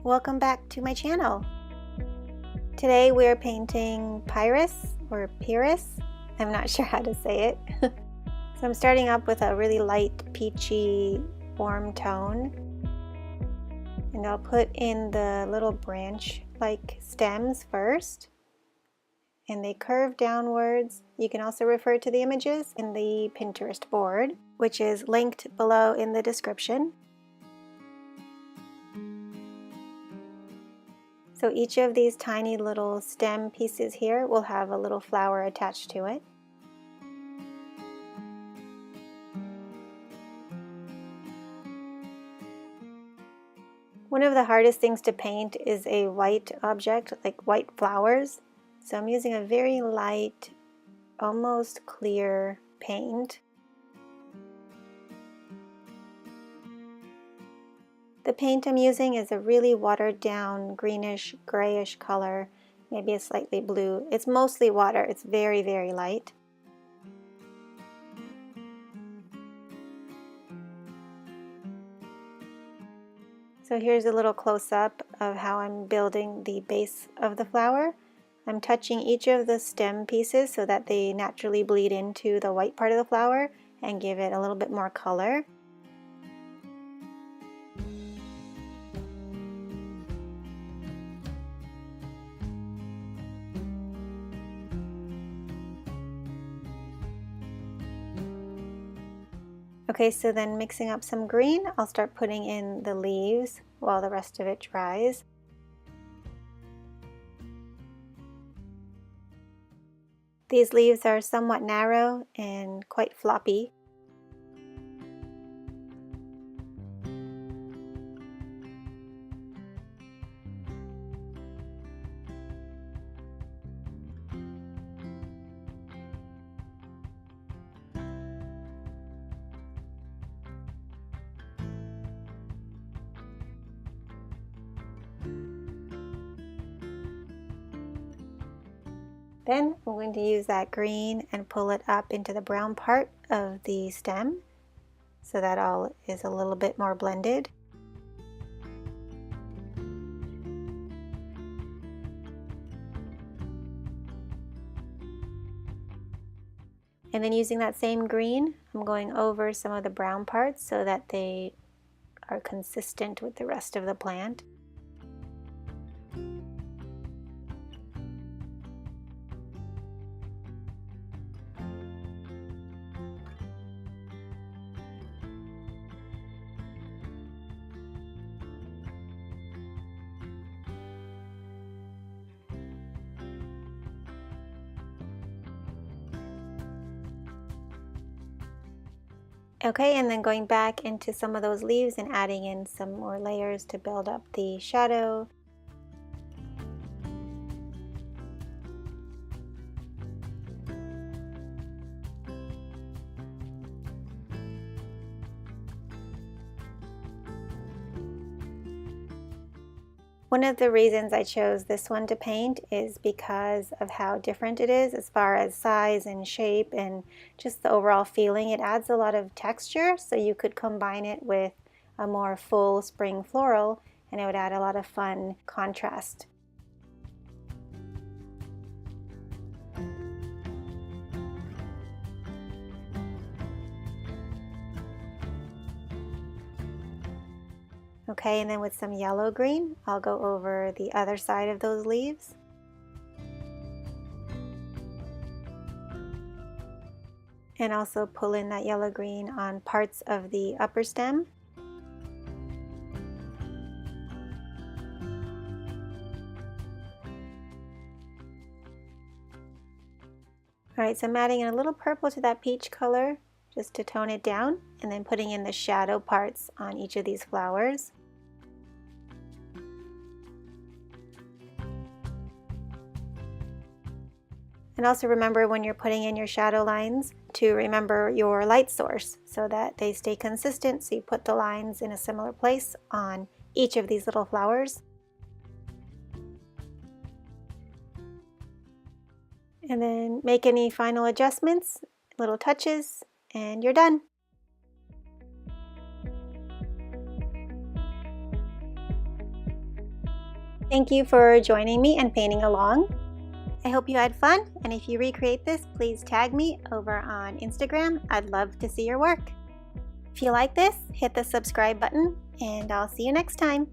Welcome back to my channel. Today we're painting Pieris or Pieris. I'm not sure how to say it. So I'm starting up with a really light peachy warm tone, and I'll put in the little branch like stems first, and they curve downwards. You can also refer to the images in the Pinterest board, which is linked below in the description. So each of these tiny little stem pieces here will have a little flower attached to it. One of the hardest things to paint is a white object, like white flowers. So I'm using a very light, almost clear paint. The paint I'm using is a really watered down greenish grayish color, maybe a slightly blue. It's mostly water. It's very, very light. So here's a little close-up of how I'm building the base of the flower. I'm touching each of the stem pieces so that they naturally bleed into the white part of the flower and give it a little bit more color. Okay, so then mixing up some green, I'll start putting in the leaves while the rest of it dries. These leaves are somewhat narrow and quite floppy. Then I'm going to use that green and pull it up into the brown part of the stem so that all is a little bit more blended. And then using that same green, I'm going over some of the brown parts so that they are consistent with the rest of the plant. Okay, and then going back into some of those leaves and adding in some more layers to build up the shadow. One of the reasons I chose this one to paint is because of how different it is as far as size and shape and just the overall feeling. It adds a lot of texture, so you could combine it with a more full spring floral and it would add a lot of fun contrast. Okay, and then with some yellow green, I'll go over the other side of those leaves. And also pull in that yellow green on parts of the upper stem. Alright, so I'm adding in a little purple to that peach color just to tone it down, and then putting in the shadow parts on each of these flowers. And also remember when you're putting in your shadow lines to remember your light source so that they stay consistent, so you put the lines in a similar place on each of these little flowers. And then make any final adjustments, little touches, and you're done. Thank you for joining me and painting along. I hope you had fun, and if you recreate this, please tag me over on Instagram. I'd love to see your work. If you like this, hit the subscribe button, and I'll see you next time.